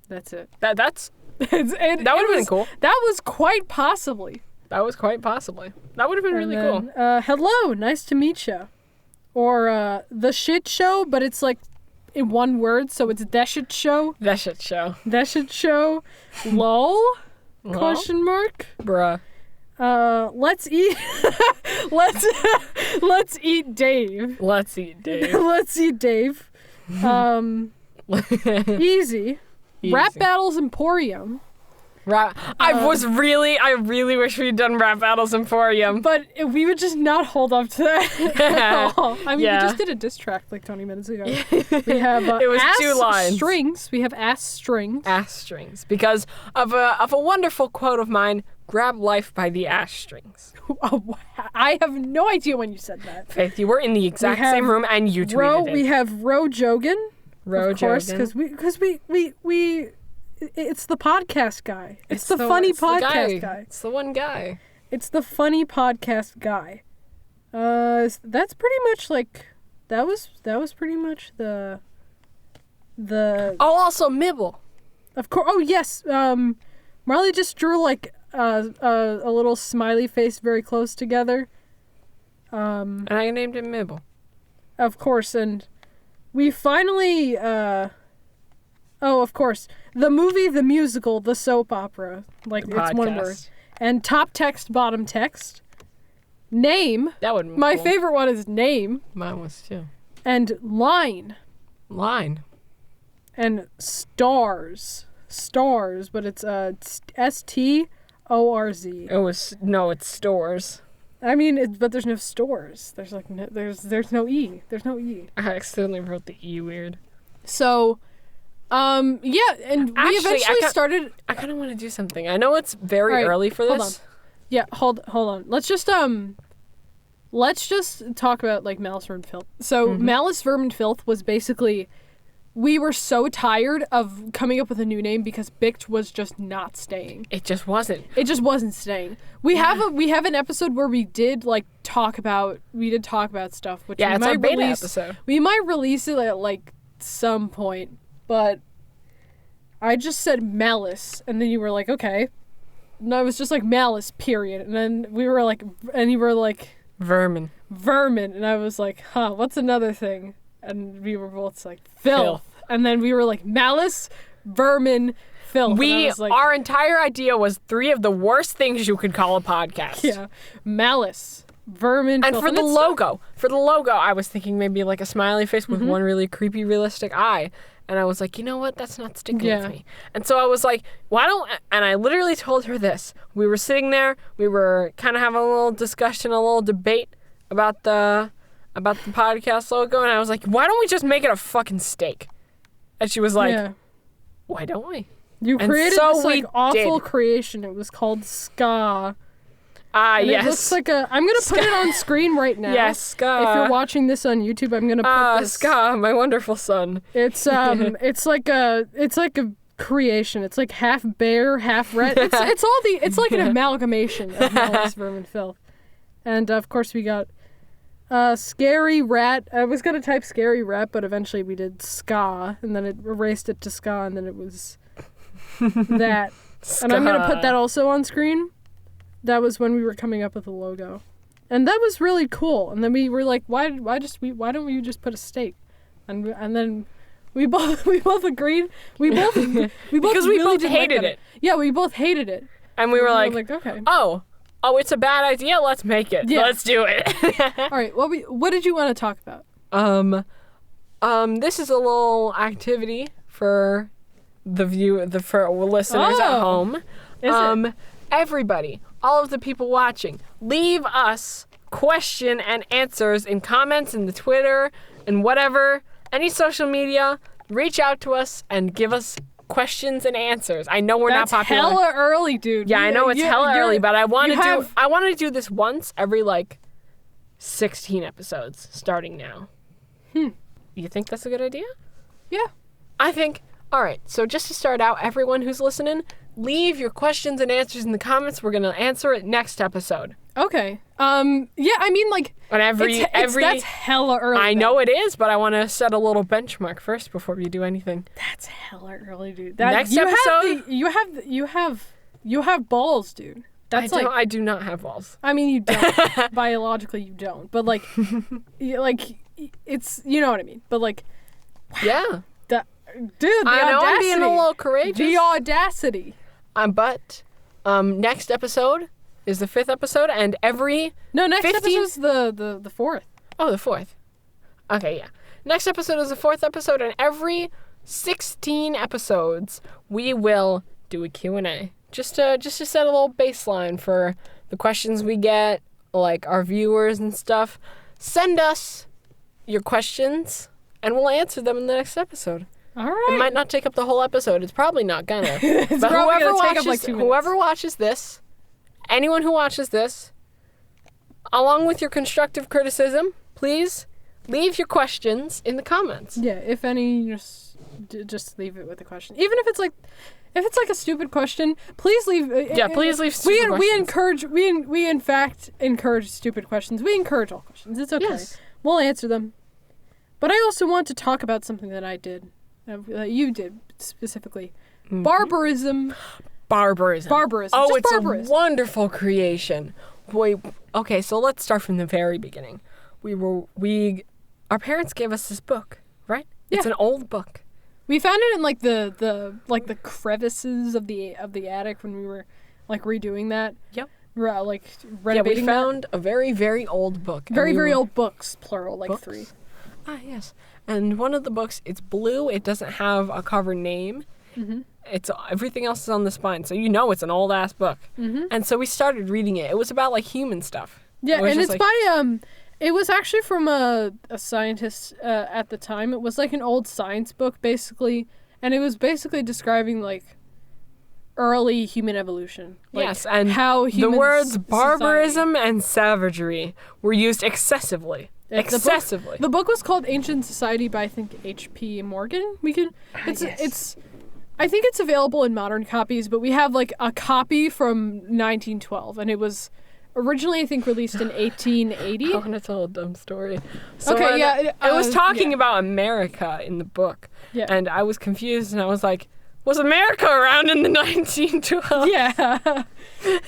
A: That's it.
B: That's
A: That would
B: That would've been cool.
A: That was quite possibly.
B: That was quite possibly. That would have been really cool.
A: Hello, nice to meet you. Or the shit show, but it's like in one word, so it's the shit show.
B: That shit show.
A: The shit show. Lol?
B: Lol?
A: Question mark.
B: Bruh.
A: Let's eat. let's eat Dave.
B: Let's eat, Dave.
A: Let's eat Dave. Easy. Rap Battles Emporium.
B: I really wish we'd done Rap Battles Emporium.
A: But we would just not hold up to that at all. I mean,
B: Yeah.
A: we just did a diss track like 20 minutes ago. We have
B: It was
A: ass
B: 2 lines.
A: strings. We have ass strings.
B: Ass strings. Because of a wonderful quote of mine, grab life by the ass strings.
A: Oh, I have no idea when you said that.
B: Faith, you were in the exact
A: have
B: same room and you tweeted
A: We
B: it.
A: have Ro Jogan.
B: Ro
A: Of course,
B: Jogan.
A: because we it's the podcast guy. It's the funny podcast guy.
B: It's the one guy.
A: It's the funny podcast guy. That's pretty much like that was pretty much the
B: Oh, also Mibble.
A: of course. Oh yes, Marley just drew like a little smiley face very close together.
B: And I named him Mibble.
A: Of course, and we finally oh, of course, the movie, the musical, the soap opera, like
B: The
A: it's one
B: podcast.
A: word. And top text, bottom text. Name.
B: That would be
A: My
B: cool.
A: favorite one is name.
B: Mine was too.
A: And line.
B: Line.
A: And stars. Stars, but it's S-T-O-R-Z.
B: It's stores.
A: I mean, but there's no stores. There's like there's no E. There's no E.
B: I accidentally wrote the E weird.
A: So, yeah, and we
B: Actually,
A: eventually started.
B: I kind of want to do something. I know it's very
A: All right,
B: early for
A: hold
B: this.
A: on. Yeah, hold on. Let's just let's just talk about like Malice, Vermin, Filth. So Malice, Vermin, Filth was basically, we were so tired of coming up with a new name because Bict was just not staying.
B: It just wasn't.
A: It just wasn't staying. We have an episode where we did talk about stuff, which we
B: it's
A: might
B: our beta
A: release.
B: episode.
A: We might release it at like some point, but I just said Malice, and then you were like, okay. No, it was just like Malice, period. And then we were like, and you were like,
B: Vermin.
A: and I was like, what's another thing? And we were both like, Filth. And then we were like, Malice, Vermin, Filth.
B: Our entire idea was 3 of the worst things you could call a podcast.
A: Yeah. Malice, Vermin,
B: and
A: Filth.
B: for the logo, I was thinking maybe like a smiley face with one really creepy, realistic eye. And I was like, you know what? That's not sticking with me. And so I was like, and I literally told her this. We were sitting there. We were kind of having a little discussion, a little debate about the podcast logo. And I was like, why don't we just make it a fucking steak? And she was like, why don't we?
A: You created this awful creation. It was called Ska.
B: Yes.
A: It looks like I'm going to put it on screen right now.
B: Yes, Ska.
A: If you're watching this on YouTube, I'm going to put this.
B: Ska, my wonderful son.
A: It's it's like a creation. It's like half bear, half red. It's like an amalgamation of Malice, Vermin, Filth. And of course we got Scary Rat. I was going to type Scary Rat, but eventually we did Ska, and then it erased it to Ska, and then it was that.
B: Ska.
A: And I'm going to put that also on screen. That was when we were coming up with a logo, and that was really cool. And then we were like, why don't we just put a steak? And then we both agreed. We both
B: because we
A: really
B: both hated it.
A: Yeah, we both hated it.
B: And we were like,
A: okay.
B: Oh, it's a bad idea. Let's make it.
A: Yeah.
B: Let's do it.
A: All right. What did you want to talk about?
B: This is a little activity for for listeners at home.
A: Is it?
B: Everybody, all of the people watching, leave us question and answers in comments in the Twitter and whatever, any social media. Reach out to us and give us questions and answers. I know we're
A: That's
B: not popular.
A: hella early, dude.
B: Yeah, I know it's hella early, but I want to do this once every 16 episodes starting now. You think that's a good idea?
A: Yeah.
B: I think. All right. So just to start out, everyone who's listening, leave your questions and answers in the comments. We're gonna answer it next episode.
A: Okay. Yeah. I mean,
B: And
A: that's hella early.
B: I know it is, but I want to set a little benchmark first before we do anything.
A: That's hella early, dude.
B: Next episode,
A: you have balls, dude.
B: I do not have balls.
A: I mean, you don't. Biologically, you don't. But it's, you know what I mean. But
B: Yeah.
A: Dude, the
B: I know
A: audacity.
B: I'm being a little courageous.
A: The audacity.
B: But next episode is the 5th episode, and every
A: next
B: 15...
A: episode is the 4th.
B: Oh, the 4th. Okay, yeah. Next episode is the 4th episode, and every 16 episodes we will do a Q&A. Just to set a little baseline for the questions we get, our viewers and stuff. Send us your questions, and we'll answer them in the next episode.
A: All right.
B: It might not take up the whole episode. It's probably not gonna.
A: But
B: whoever watches this, anyone who watches this, along with your constructive criticism, please leave your questions in the comments.
A: Yeah, if any, just leave it with a question. Even if it's a stupid question, please leave.
B: Please leave stupid questions.
A: We in fact encourage stupid questions. We encourage all questions. It's okay.
B: Yes.
A: We'll answer them. But I also want to talk about something that I did. That you did specifically. Mm-hmm. Barbarism.
B: Oh,
A: just
B: it's
A: barbarism.
B: A wonderful creation. Wait, okay, so let's start from the very beginning. Our parents gave us this book, right?
A: Yeah.
B: It's an old book.
A: We found it in the crevices of the attic when we were redoing that.
B: Yep.
A: Renovating.
B: Yeah, we found a very, very old book.
A: Very old books, plural,
B: books?
A: 3.
B: Ah, yes. And one of the books, it's blue. It doesn't have a cover name.
A: Mm-hmm.
B: Everything else is on the spine, so it's an old ass book.
A: Mm-hmm.
B: And so we started reading it. It was about human stuff.
A: Yeah, and it's by it was actually from a scientist at the time. It was an old science book basically, and it was basically describing early human evolution. Like,
B: yes, and
A: how
B: the words
A: society-
B: barbarism and savagery were used excessively. Excessively.
A: The book was called Ancient Society by I think H.P. Morgan. It's I think it's available in modern copies, but we have like a copy from 1912, and it was originally I think released in 1880.
B: I want to tell a dumb story. So
A: Okay, yeah,
B: it was talking
A: yeah.
B: about America in the book,
A: Yeah.
B: and I was confused, and I was like, was America around in the 1912s?
A: Yeah,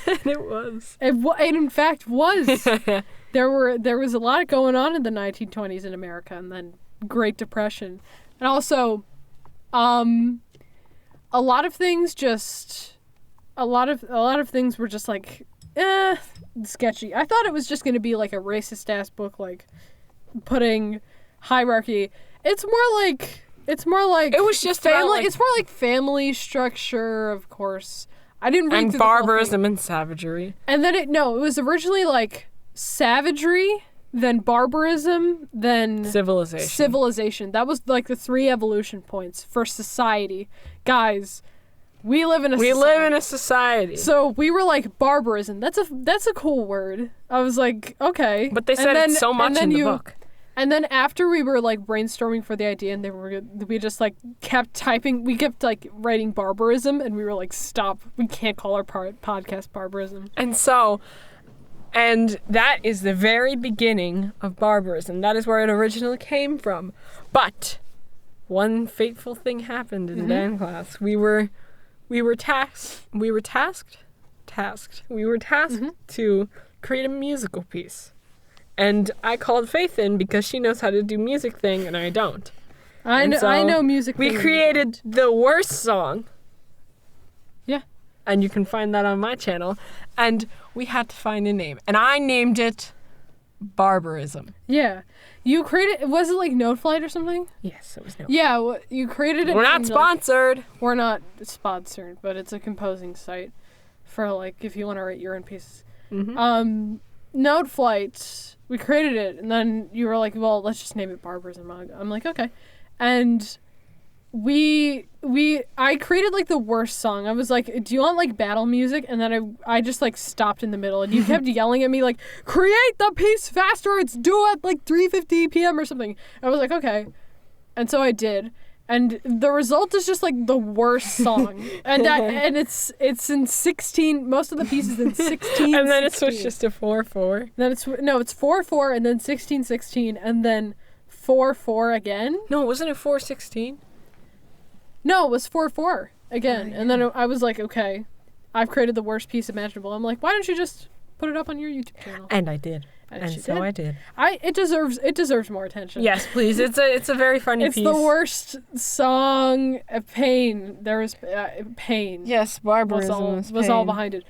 B: And it was.
A: it in fact was. There was a lot going on in the 1920s in America, and then Great Depression, and also, a lot of things were just like, sketchy. I thought it was just going to be like a racist ass book, like putting hierarchy. It's more like
B: It was just
A: family.
B: about, like-
A: It's more like family structure, of course. I didn't read
B: And
A: through the whole thing.
B: barbarism and savagery.
A: And then it was originally like savagery, then barbarism, then
B: Civilization.
A: That was like the 3 evolution points for society. Guys, we live in a society. So we were like barbarism. That's a cool word. I was like, okay.
B: But they said it so much in the book.
A: And then after we were like brainstorming for the idea, and we just like kept typing, we kept like writing barbarism, and we were like, stop, we can't call our podcast barbarism.
B: And that is the very beginning of barbarism. That is where it originally came from. But one fateful thing happened in band class. We were tasked to create a musical piece. And I called Faith in because she knows how to do music thing and I don't.
A: I know music.
B: We created the worst song.
A: Yeah.
B: And you can find that on my channel. And we had to find a name. And I named it Barbarism.
A: Yeah. You created, was it like Note Flight or something?
B: Yes, it was no.
A: Yeah, you created it.
B: We're not sponsored.
A: We're not sponsored, but it's a composing site for like if you want to write your own pieces.
B: Mm-hmm.
A: Note Flight, we created it, and then you were like, well, let's just name it Barbarism. I'm like, okay. And I created like the worst song. I was like, do you want like battle music? And then I just like stopped in the middle, and you kept yelling at me like, create the piece faster, it's due at like 3:50 p.m. or something. I was like, okay. And so I did. And the result is just like the worst song. And it's in 16, most of the pieces in 16.
B: And then it switched just to 4/4.
A: Then it's 4/4 and then 16/16 and then 4/4 again.
B: No, wasn't it 4/16?
A: No, it was 4/4 again. And then I was like, okay, I've created the worst piece imaginable. I'm like, why don't you just put it up on your YouTube channel?
B: And I did. And
A: she
B: so
A: did.
B: I did.
A: It deserves more attention.
B: Yes, please. It's a very funny
A: It's
B: piece.
A: the worst song. Pain. There was pain.
B: Yes, barbarism
A: was all behind it.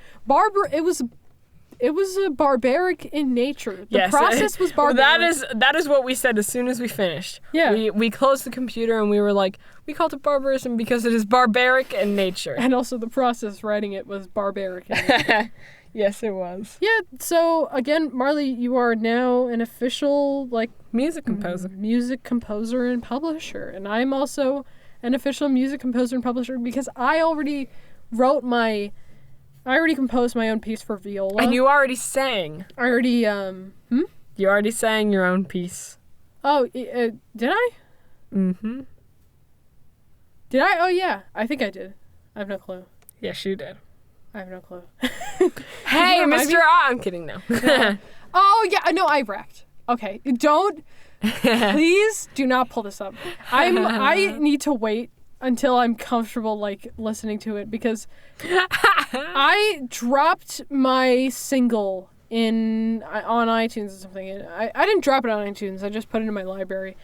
A: It was barbaric in nature. The process was barbaric.
B: That is what we said as soon as we finished.
A: Yeah.
B: We closed the computer and we were like, we called it barbarism because it is barbaric in nature.
A: And also the process writing it was barbaric. In nature.
B: Yes, it was.
A: Yeah, so again, Marley, you are now an official like
B: Music composer.
A: Music composer and publisher. And I'm also an official music composer and publisher because I already composed my own piece for viola.
B: And you already sang.
A: I already
B: You already sang your own piece.
A: Oh, did I?
B: Mm-hmm.
A: Did I? Oh yeah, I think I did. I have no clue.
B: Yes, you did.
A: I have no clue.
B: Hey,
A: remind
B: Mr. I'm kidding now.
A: Oh yeah, no, I wrecked. Okay, please do not pull this up. I need to wait until I'm comfortable like listening to it because I dropped my single on iTunes or something. I didn't drop it on iTunes. I just put it in my library.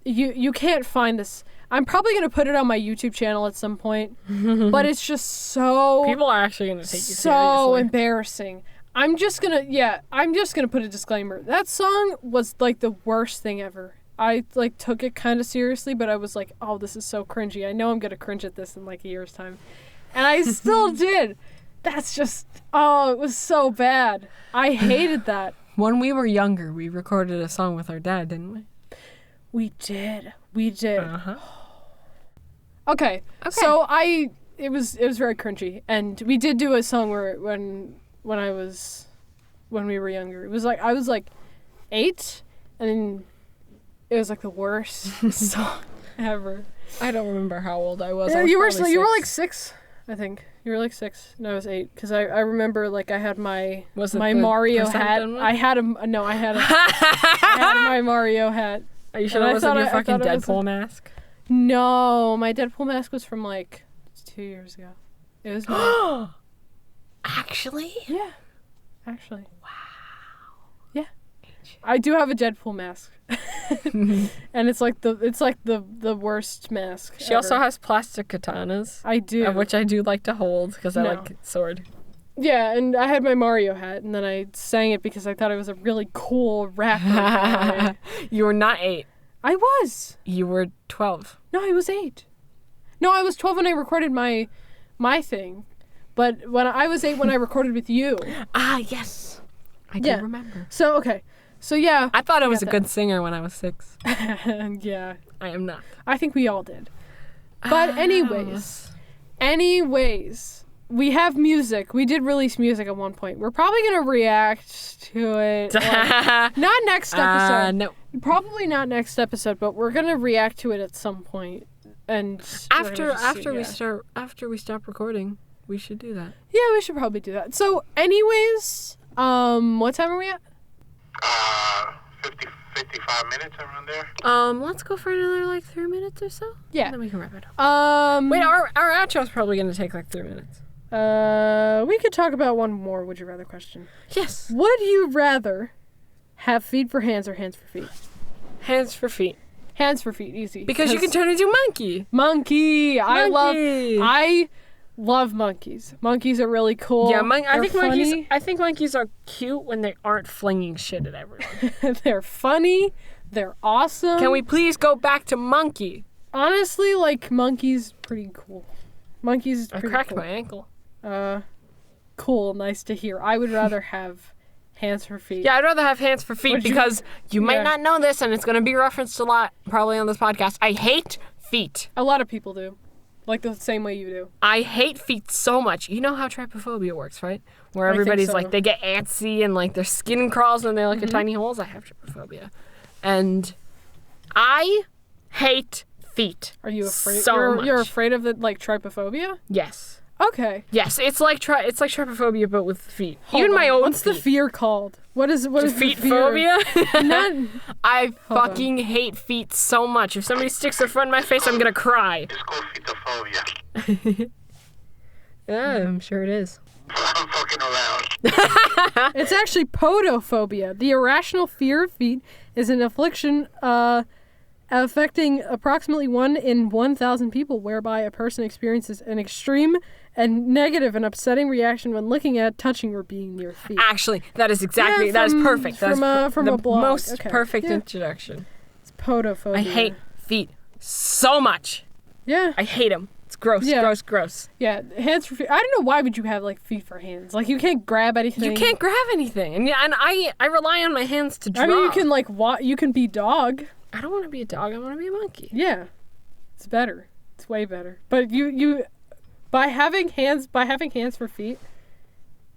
A: You can't find this. I'm probably going to put it on my YouTube channel at some point, but it's just so...
B: People are actually going to take you seriously.
A: So embarrassing. I'm just going to put a disclaimer. That song was like the worst thing ever. I like took it kind of seriously, but I was like, oh, this is so cringy. I know I'm going to cringe at this in like a year's time. And I still did. That's just, it was so bad. I hated that.
B: When we were younger, we recorded a song with our dad, didn't we?
A: We did.
B: Uh-huh.
A: Okay. So it was very cringy. And we did do a song where when we were younger, it was like I was like 8, and it was like the worst song ever.
B: I don't remember how old I was.
A: Yeah,
B: I was
A: you were
B: probably
A: you were
B: 6.
A: like 6, I think. You were like 6, and I was 8. Because I remember like I had my
B: Was it
A: my
B: the
A: Mario
B: percent
A: hat.
B: done with?
A: I had my Mario hat.
B: Are you sure
A: And
B: that
A: I
B: wasn't
A: thought
B: your
A: I
B: fucking
A: thought it was
B: Deadpool mask?
A: No, my Deadpool mask was from like 2 years ago. It was my
B: Actually?
A: yeah, actually. Wow. Yeah, I do have a Deadpool mask, and it's like the worst mask.
B: She also has plastic katanas,
A: I do.
B: of which I do like to hold because I
A: No.
B: like sword.
A: Yeah, and I had my Mario hat, and then I sang it because I thought it was a really cool rapper guy.
B: You were not 8.
A: I was.
B: You were 12.
A: No, I was 8. No, I was 12 when I recorded my thing, but when I was 8 when I recorded with you.
B: Ah, yes. I do
A: Yeah.
B: remember.
A: So okay, so yeah.
B: I thought I was a
A: got
B: good singer when I was 6.
A: Yeah,
B: I am not.
A: I think we all did. But anyways, we have music. We did release music at one point. We're probably gonna react to it. Like, not next episode.
B: No.
A: Probably not next episode, but we're gonna react to it at some point. And
B: After we stop recording, we should do that.
A: Yeah, we should probably do that. So, anyways, what time are we at?
C: 55 minutes around there.
B: Let's go for another like 3 minutes or so.
A: Yeah.
B: And then we can wrap it up.
A: Wait,
B: Wait, our outro's probably gonna take like 3 minutes.
A: we could talk about one more would you rather question.
B: Yes.
A: Would you rather have feet for hands or hands for feet?
B: Hands for feet.
A: Hands for feet, easy.
B: Because you can turn into a monkey.
A: Monkey. I
B: Monkey.
A: love monkeys. Monkeys are really cool.
B: Yeah,
A: They're
B: I think monkeys are cute when they aren't flinging shit at everyone.
A: They're funny. They're awesome.
B: Can we please go back to monkey?
A: Honestly, like monkeys, pretty cool. Monkeys is
B: I
A: pretty
B: cracked
A: cool.
B: my ankle.
A: Cool. Nice to hear. I would rather have hands for feet.
B: Yeah, I'd rather have hands for feet
A: Would you-
B: because you might
A: Yeah.
B: not know this, and it's going to be referenced a lot probably on this podcast. I hate feet.
A: A lot of people do, like the same way you do.
B: I hate feet so much. You know how trypophobia works, right? Where
A: I think
B: everybody's
A: so.
B: like, they get antsy and like their skin crawls and they look at tiny holes. I have trypophobia. And I hate feet.
A: Are you afraid?
B: So
A: You're
B: much.
A: afraid of the like trypophobia?
B: Yes.
A: Okay.
B: Yes, it's like trypophobia but with feet.
A: Hold
B: Even my
A: on.
B: own
A: What's
B: feet.
A: the feet called? What is the
B: Feet
A: fear?
B: phobia?
A: Not,
B: I
A: Hold on.
B: fucking hate feet so much. If somebody sticks their foot in my face, I'm gonna cry.
C: It's called feetophobia.
B: Yeah, I'm sure it is.
C: I'm fucking around.
A: it's actually podophobia. The irrational fear of feet is an affliction affecting approximately 1 in 1,000 people, whereby a person experiences an extreme and negative and upsetting reaction when looking at, touching, or being near feet.
B: Actually, that is exactly,
A: Yeah,
B: that is
A: from-
B: perfect. That is
A: from
B: the
A: a blog.
B: most
A: Okay.
B: perfect
A: Yeah.
B: introduction.
A: It's podophobia.
B: I hate feet so much.
A: Yeah.
B: I hate them. It's gross,
A: Yeah.
B: gross.
A: Yeah, hands for feet. I don't know why would you have like feet for hands. Like you can't grab anything.
B: You can't grab anything. And yeah, and I rely on my hands to draw.
A: I mean, you can like you can be dog.
B: I don't want to be a dog. I want to be a monkey.
A: Yeah, it's better. It's way better. But you by having hands for feet.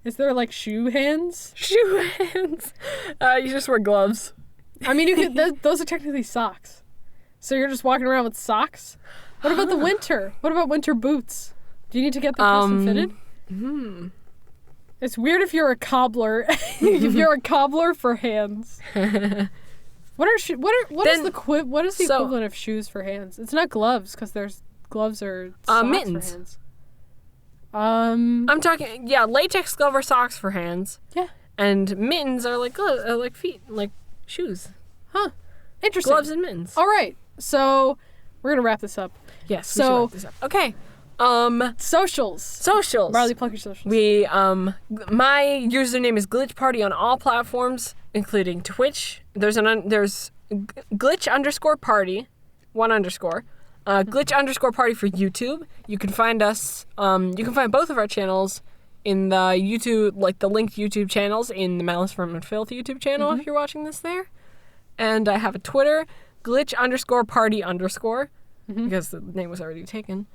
A: Is there like shoe hands?
B: Shoe hands. You just wear gloves.
A: I mean, you could. Those are technically socks. So you're just walking around with socks. What about the winter? What about winter boots? Do you need to get them custom fitted? It's weird if you're a cobbler. If you're a cobbler for hands. What is the equivalent of shoes for hands? It's not gloves because there's gloves or socks
B: mittens.
A: for hands.
B: I'm talking, latex glove or socks for hands.
A: Yeah.
B: And mittens are like feet, like shoes.
A: Huh. Interesting.
B: Gloves and mittens.
A: All right. So we're gonna wrap this up.
B: Yes.
A: So-
B: we should wrap this up. Okay.
A: Socials.
B: Socials.
A: Riley, plug your socials.
B: We my username is Glitch Party on all platforms, including Twitch. There's Glitch_Party, 1_. Glitch _Party for YouTube. You can find us. You can find both of our channels in the YouTube, like the linked YouTube channels in the Malice, Vermin, Filth YouTube channel. If you're watching this there, and I have a Twitter, Glitch_Party_, because the name was already taken.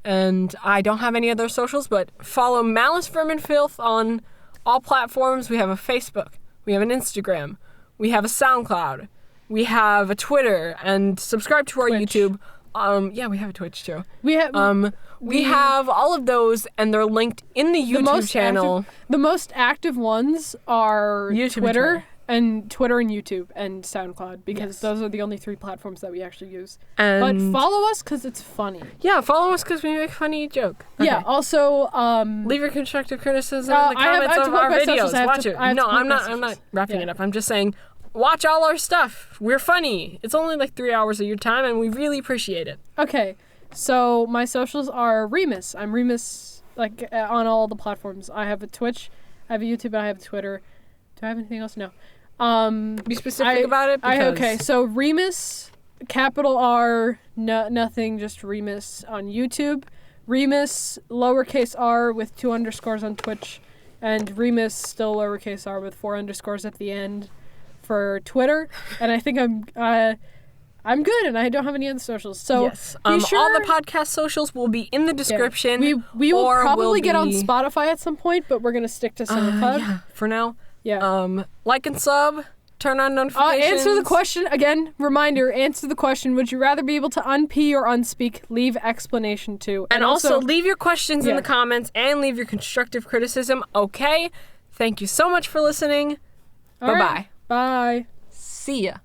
B: and I don't have any other socials, but follow Malice, Vermin, Filth on all platforms. We have a Facebook, we have an Instagram, we have a SoundCloud, we have a Twitter, and subscribe to our
A: Twitch.
B: YouTube. Yeah, we have a Twitch too.
A: We have
B: We have all of those, and they're linked in the YouTube channel.
A: The most active ones are
B: YouTube and
A: Twitter and YouTube and SoundCloud, because
B: Yes.
A: those are the only 3 platforms that we actually use.
B: And
A: But follow us because it's funny.
B: yeah, follow us because we make a funny joke.
A: Yeah.
B: Okay.
A: Also,
B: Leave your constructive criticism in the
A: I have
B: comments
A: to
B: of
A: plug
B: our
A: my socials.
B: videos.
A: I have
B: Watch
A: to-
B: it.
A: I have
B: No,
A: to plug
B: I'm
A: my
B: not
A: socials.
B: wrapping
A: Yeah.
B: it up. I'm just saying, watch all our stuff. We're funny. It's only like 3 hours of your time, and we really appreciate it.
A: okay. So my socials are Remus. I'm Remus, like on all the platforms. I have a Twitch, I have a YouTube, and I have a Twitter. Do I have anything else? No.
B: Be specific about it. Because
A: Okay, so Remus, capital R, nothing, just Remus on YouTube. Remus, lowercase r with 2 underscores on Twitch. And Remus, still lowercase r with 4 underscores at the end for Twitter. And I think I'm good, and I don't have any other socials. So
B: yes,
A: be sure,
B: all the podcast socials will be in the description.
A: we will
B: or
A: probably get on
B: be-
A: Spotify at some point, but we're gonna stick to SoundCloud.
B: Yeah, for now.
A: Yeah.
B: Like and sub. Turn on notifications.
A: Answer the question again. Reminder: answer the question. Would you rather be able to unpee or unspeak? Leave explanation too.
B: And also leave your questions in
A: Yeah.
B: the comments and leave your constructive criticism. Okay. Thank you so much for listening.
A: All
B: Bye-bye.
A: right. Bye.
B: See ya.